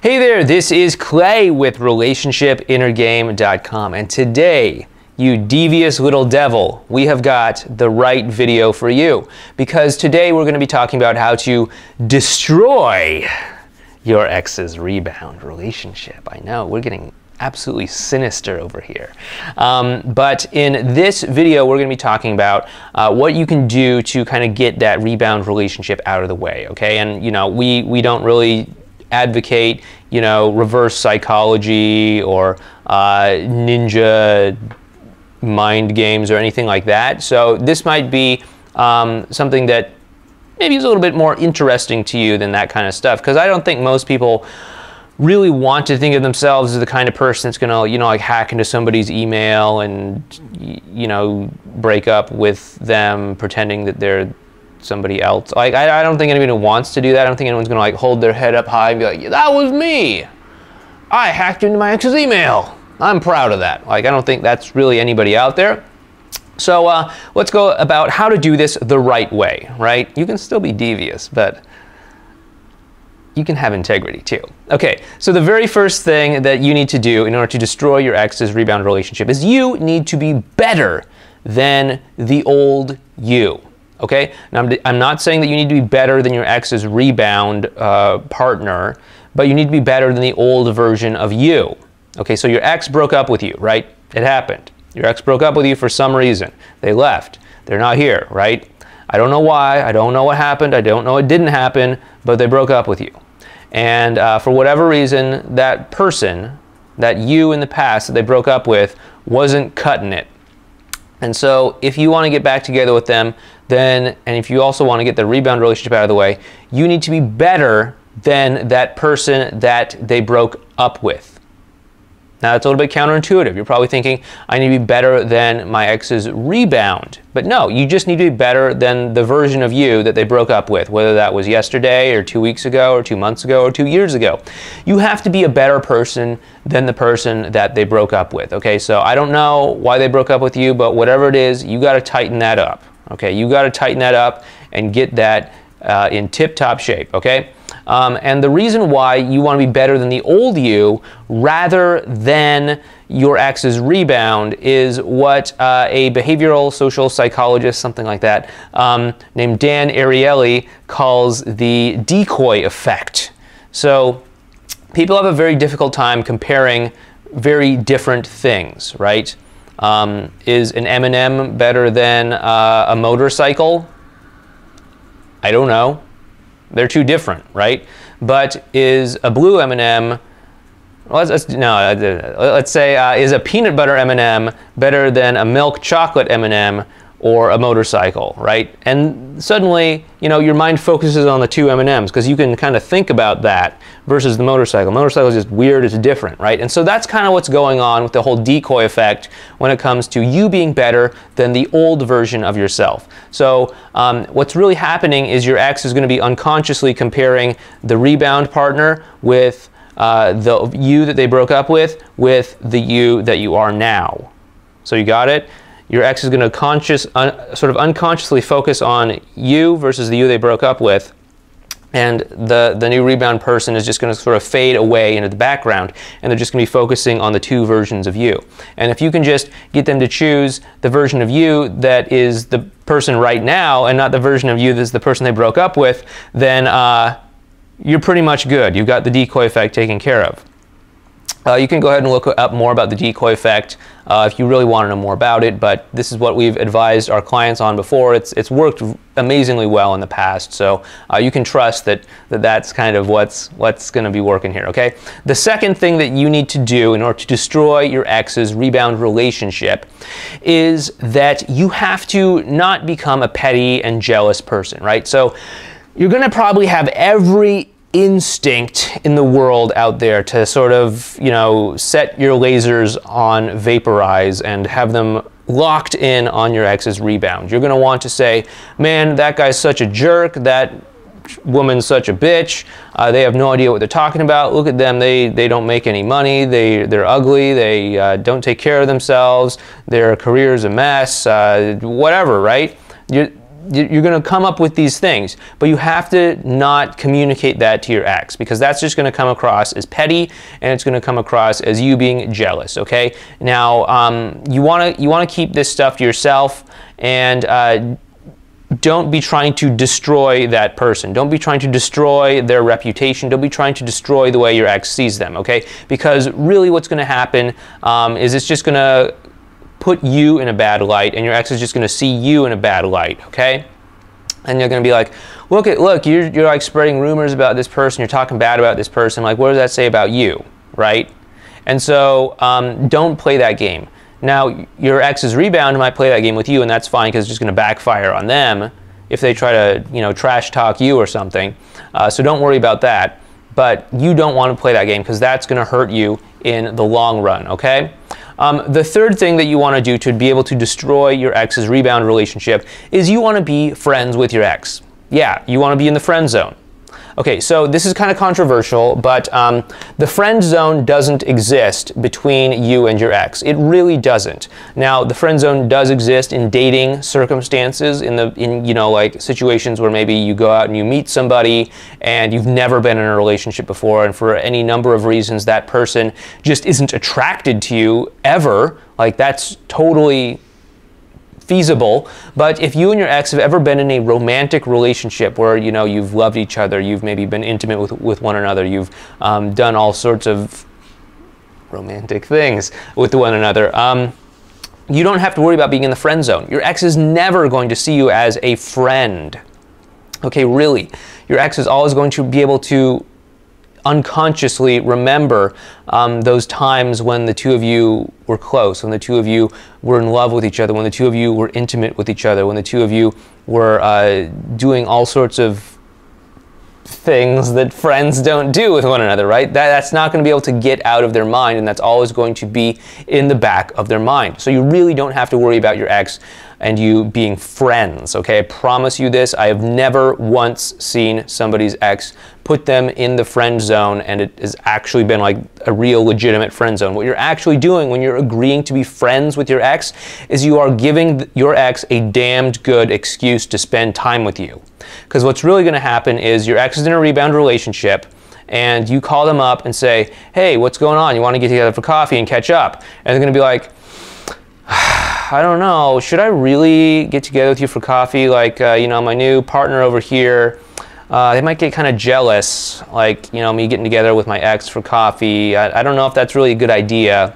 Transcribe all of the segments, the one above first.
Hey there, this is Clay with RelationshipInnerGame.com, and today, you devious little devil, we have got the right video for you, because today we're going to be talking about how to destroy your ex's rebound relationship. I know, we're getting absolutely sinister over here. But in this video, we're going to be talking about what you can do to kind of get that rebound relationship out of the way, okay? And, you know, we don't really advocate, you know, reverse psychology or ninja mind games or anything like that. So this might be something that maybe is a little bit more interesting to you than that kind of stuff, because I don't think most people really want to think of themselves as the kind of person that's going to, you know, like hack into somebody's email and, you know, break up with them pretending that they're somebody else. Like, I don't think anybody wants to do that. I don't think anyone's going to like hold their head up high and be like, that was me. I hacked into my ex's email. I'm proud of that. Like, I don't think that's really anybody out there. So let's go about how to do this the right way, right? You can still be devious, but you can have integrity too. Okay, so the very first thing that you need to do in order to destroy your ex's rebound relationship is you need to be better than the old you. Okay, now I'm not saying that you need to be better than your ex's rebound partner, but you need to be better than the old version of you. Okay, so your ex broke up with you, right? It happened. Your ex broke up with you for some reason. They left. They're not here, right? I don't know why. I don't know what happened. I don't know what didn't happen, but they broke up with you. And for whatever reason, that person, that you in the past that they broke up with, wasn't cutting it. And so if you want to get back together with them, then, and if you also want to get the rebound relationship out of the way, you need to be better than that person that they broke up with. Now, that's a little bit counterintuitive. You're probably thinking, I need to be better than my ex's rebound. But no, you just need to be better than the version of you that they broke up with, whether that was yesterday or 2 weeks ago or 2 months ago or 2 years ago. You have to be a better person than the person that they broke up with, okay? So I don't know why they broke up with you, but whatever it is, you got to tighten that up, okay? You got to tighten that up and get that in tip-top shape, okay? And the reason why you want to be better than the old you rather than your ex's rebound is what a behavioral social psychologist, something like that, named Dan Ariely calls the decoy effect. So people have a very difficult time comparing very different things, right? Is an M&M better than a motorcycle? I don't know. They're too different, right? But is a blue M&M, let's say, is a peanut butter M&M better than a milk chocolate M&M or a motorcycle, right? And suddenly, you know, your mind focuses on the two M&Ms because you can kind of think about that versus the motorcycle. Motorcycle is just weird, it's different, right? And so that's kind of what's going on with the whole decoy effect when it comes to you being better than the old version of yourself. So what's really happening is your ex is going to be unconsciously comparing the rebound partner with the you that they broke up with the you that you are now. So you got it? Your ex is going to sort of unconsciously focus on you versus the you they broke up with, and the new rebound person is just going to sort of fade away into the background, and they're just going to be focusing on the two versions of you. And if you can just get them to choose the version of you that is the person right now and not the version of you that's the person they broke up with, then you're pretty much good. You've got the decoy effect taken care of. You can go ahead and look up more about the decoy effect if you really want to know more about it, but this is what we've advised our clients on before. It's worked amazingly well in the past, so you can trust that's kind of what's going to be working here, okay? The second thing that you need to do in order to destroy your ex's rebound relationship is that you have to not become a petty and jealous person, right? So you're going to probably have every instinct in the world out there to sort of, you know, set your lasers on vaporize and have them locked in on your ex's rebound. You're going to want to say, man, that guy's such a jerk, that woman's such a bitch, they have no idea what they're talking about, look at them, they don't make any money, they're ugly, they don't take care of themselves, their career's a mess, whatever, right? you're going to come up with these things, but you have to not communicate that to your ex, because that's just going to come across as petty, and it's going to come across as you being jealous. Okay. Now, you want to keep this stuff to yourself, and don't be trying to destroy that person. Don't be trying to destroy their reputation. Don't be trying to destroy the way your ex sees them. Okay. Because really, what's going to happen is it's just going to put you in a bad light, and your ex is just going to see you in a bad light, okay? And you're going to be like, look, you're like spreading rumors about this person, you're talking bad about this person, like, what does that say about you, right? And so don't play that game. Now, your ex's rebound might play that game with you, and that's fine, because it's just going to backfire on them if they try to, you know, trash talk you or something. So don't worry about that. But you don't want to play that game, because that's going to hurt you in the long run, okay? The third thing that you want to do to be able to destroy your ex's rebound relationship is you want to be friends with your ex. Yeah, you want to be in the friend zone. Okay, so this is kind of controversial, but the friend zone doesn't exist between you and your ex. It really doesn't. Now, the friend zone does exist in dating circumstances, in you know, like situations where maybe you go out and you meet somebody and you've never been in a relationship before, and for any number of reasons that person just isn't attracted to you ever. Like, that's totally feasible. But if you and your ex have ever been in a romantic relationship where, you know, you've loved each other, you've maybe been intimate with one another, you've done all sorts of romantic things with one another, you don't have to worry about being in the friend zone. Your ex is never going to see you as a friend. Okay, really. Your ex is always going to be able to unconsciously remember those times when the two of you were close, when the two of you were in love with each other, when the two of you were intimate with each other, when the two of you were doing all sorts of things that friends don't do with one another, right? That's not going to be able to get out of their mind, and that's always going to be in the back of their mind. So you really don't have to worry about your ex and you being friends, okay? I promise you this. I have never once seen somebody's ex put them in the friend zone, and it has actually been like a real legitimate friend zone. What you're actually doing when you're agreeing to be friends with your ex is you are giving your ex a damned good excuse to spend time with you. Because what's really going to happen is your ex is in a rebound relationship, and you call them up and say, hey, what's going on? You want to get together for coffee and catch up? And they're going to be like, I don't know, should I really get together with you for coffee? Like, you know, my new partner over here, they might get kind of jealous, like, you know, me getting together with my ex for coffee. I don't know if that's really a good idea.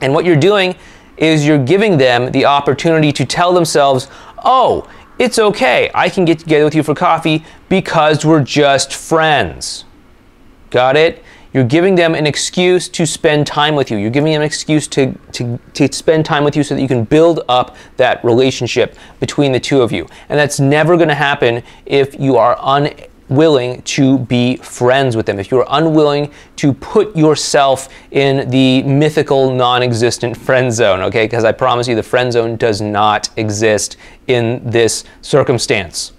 And what you're doing is you're giving them the opportunity to tell themselves, oh, it's okay, I can get together with you for coffee because we're just friends. Got it? You're giving them an excuse to spend time with you. You're giving them an excuse to spend time with you so that you can build up that relationship between the two of you. And that's never going to happen if you are unwilling to be friends with them, if you're unwilling to put yourself in the mythical, non-existent friend zone, okay? Because I promise you the friend zone does not exist in this circumstance.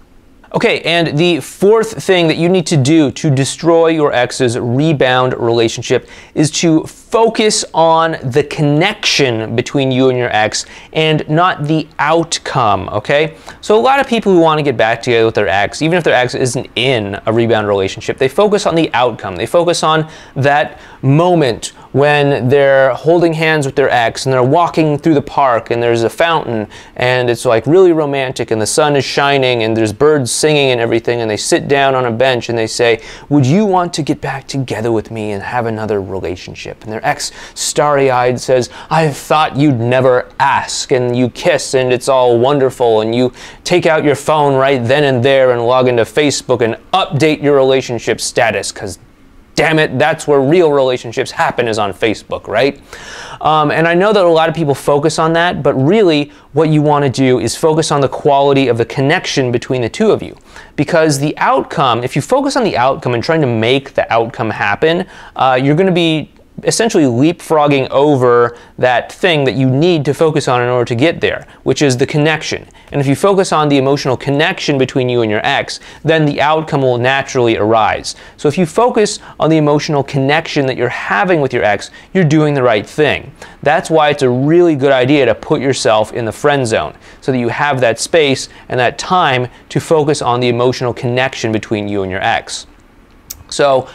Okay, and the fourth thing that you need to do to destroy your ex's rebound relationship is to focus on the connection between you and your ex and not the outcome, okay? So a lot of people who want to get back together with their ex, even if their ex isn't in a rebound relationship, they focus on the outcome. They focus on that moment when they're holding hands with their ex and they're walking through the park and there's a fountain and it's like really romantic and the sun is shining and there's birds singing and everything, and they sit down on a bench and they say, would you want to get back together with me and have another relationship? And their ex, starry-eyed, says, I thought you'd never ask, and you kiss and it's all wonderful, and you take out your phone right then and there and log into Facebook and update your relationship status, because damn it, that's where real relationships happen, is on Facebook, right? And I know that a lot of people focus on that, but really what you want to do is focus on the quality of the connection between the two of you. Because the outcome, if you focus on the outcome and trying to make the outcome happen, you're going to be essentially leapfrogging over that thing that you need to focus on in order to get there, which is the connection. And if you focus on the emotional connection between you and your ex, then the outcome will naturally arise. So if you focus on the emotional connection that you're having with your ex, you're doing the right thing. That's why it's a really good idea to put yourself in the friend zone, so that you have that space and that time to focus on the emotional connection between you and your ex. So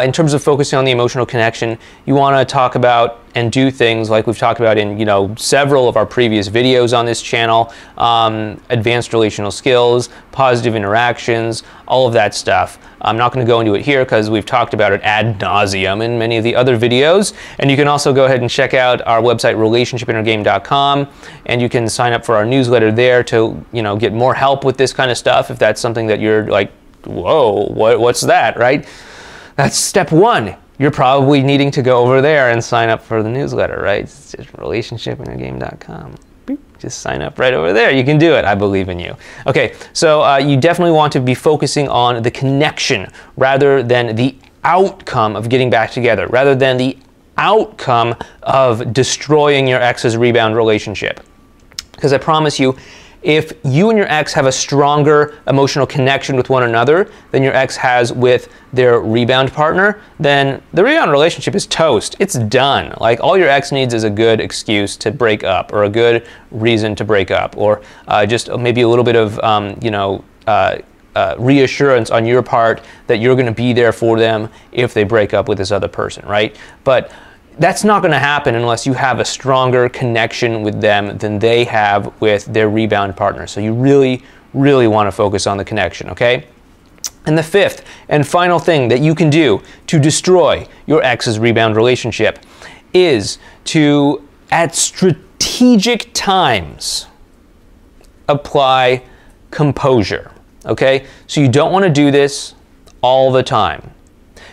in terms of focusing on the emotional connection, you want to talk about and do things like we've talked about in several of our previous videos on this channel, advanced relational skills, positive interactions, all of that stuff. I'm not going to go into it here because we've talked about it ad nauseum in many of the other videos. And you can also go ahead and check out our website, relationshipinnergame.com, and you can sign up for our newsletter there to get more help with this kind of stuff if that's something that you're like, whoa, what's that, right? That's step one. You're probably needing to go over there and sign up for the newsletter, right? It's just relationshipinnergame.com. Just sign up right over there. You can do it. I believe in you. Okay, so you definitely want to be focusing on the connection rather than the outcome of getting back together, rather than the outcome of destroying your ex's rebound relationship. Because I promise you, if you and your ex have a stronger emotional connection with one another than your ex has with their rebound partner, then the rebound relationship is toast. It's done. Like, all your ex needs is a good excuse to break up, or a good reason to break up, or just maybe a little bit of reassurance on your part that you're going to be there for them if they break up with this other person, right? But that's not going to happen unless you have a stronger connection with them than they have with their rebound partner. So you really, really want to focus on the connection, okay? And the fifth and final thing that you can do to destroy your ex's rebound relationship is to, at strategic times, apply composure, okay? So you don't want to do this all the time.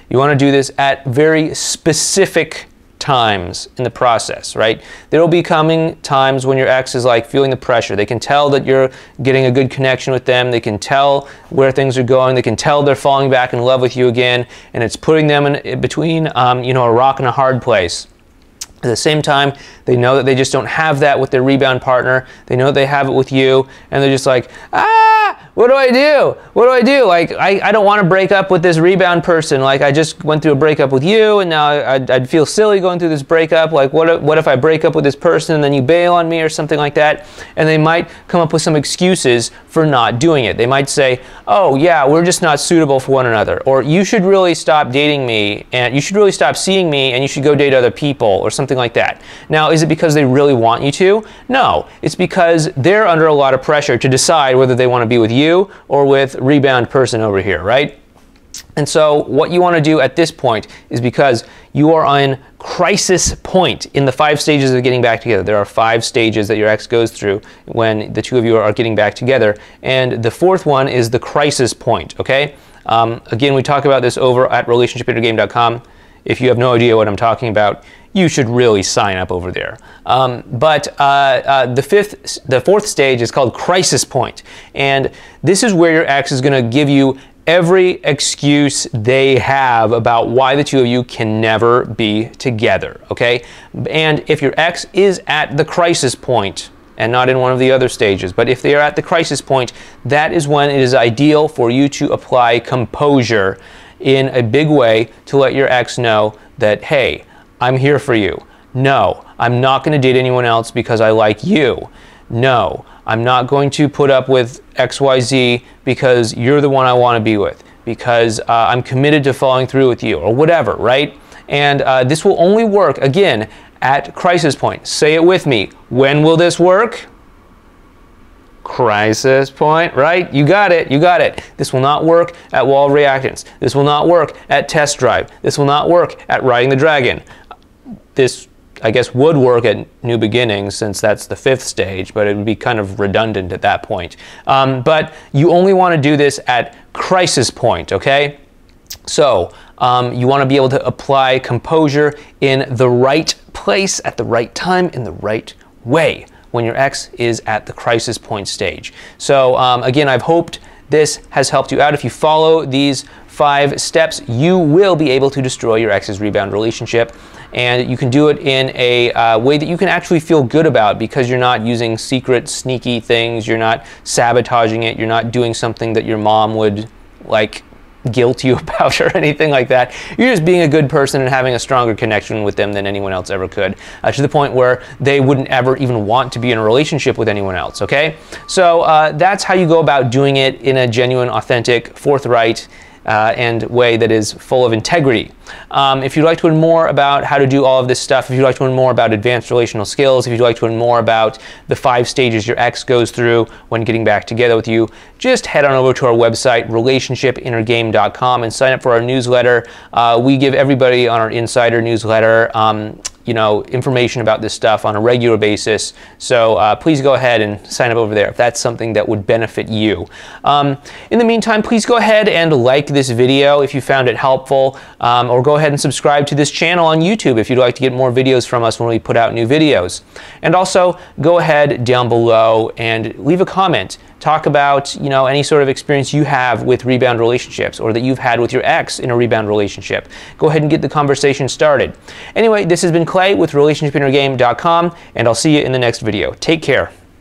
You want to do this at very specific times in the process, right? There will be coming times when your ex is like feeling the pressure. They can tell that you're getting a good connection with them. They can tell where things are going. They can tell they're falling back in love with you again, and it's putting them in between, a rock and a hard place. At the same time, they know that they just don't have that with their rebound partner. They know they have it with you, and they're just like, what do I do? What do I do? Like, I don't want to break up with this rebound person. Like, I just went through a breakup with you, and now I'd feel silly going through this breakup. Like, what if I break up with this person and then you bail on me or something like that? And they might come up with some excuses for not doing it. They might say, oh yeah, we're just not suitable for one another. Or you should really stop dating me, and you should really stop seeing me, and you should go date other people, or something like that. Now, is it because they really want you to? No, it's because they're under a lot of pressure to decide whether they want to be with you or with rebound person over here, right? And so what you want to do at this point is, because you are on crisis point in the 5 stages of getting back together. There are 5 stages that your ex goes through when the two of you are getting back together, and the 4th one is the crisis point, okay? Again, we talk about this over at relationshipinnergame.com. If you have no idea what I'm talking about, you should really sign up over there. But the 4th stage is called crisis point. And this is where your ex is going to give you every excuse they have about why the two of you can never be together, okay? And if your ex is at the crisis point, and not in one of the other stages, but if they are at the crisis point, that is when it is ideal for you to apply composure in a big way to let your ex know that, hey, I'm here for you. No, I'm not going to date anyone else because I like you. No, I'm not going to put up with XYZ because you're the one I want to be with, because I'm committed to following through with you, or whatever, right? And this will only work, again, at crisis point. Say it with me. When will this work? Crisis point, right? You got it, you got it. This will not work at wall reactance. This will not work at test drive. This will not work at riding the dragon. This, I guess, would work at new beginnings, since that's the 5th stage, but it would be kind of redundant at that point. But you only want to do this at crisis point, okay? So you want to be able to apply composure in the right place, at the right time, in the right way, when your ex is at the crisis point stage. So again, I've hoped this has helped you out. If you follow these 5 steps, you will be able to destroy your ex's rebound relationship. And you can do it in a way that you can actually feel good about, because you're not using secret, sneaky things, you're not sabotaging it, you're not doing something that your mom would, like, guilt you about or anything like that. You're just being a good person and having a stronger connection with them than anyone else ever could, to the point where they wouldn't ever even want to be in a relationship with anyone else, okay? So that's how you go about doing it in a genuine, authentic, forthright, and way that is full of integrity. If you'd like to learn more about how to do all of this stuff, if you'd like to learn more about advanced relational skills, if you'd like to learn more about the 5 stages your ex goes through when getting back together with you, just head on over to our website, relationshipinnergame.com, and sign up for our newsletter. We give everybody on our insider newsletter you know, information about this stuff on a regular basis. So please go ahead and sign up over there if that's something that would benefit you. In the meantime, please go ahead and like this video if you found it helpful, or go ahead and subscribe to this channel on YouTube if you'd like to get more videos from us when we put out new videos. And also, go ahead down below and leave a comment. Talk about, you know, any sort of experience you have with rebound relationships, or that you've had with your ex in a rebound relationship. Go ahead and get the conversation started. Anyway, this has been Clay with relationshipinnergame.com, and I'll see you in the next video. Take care.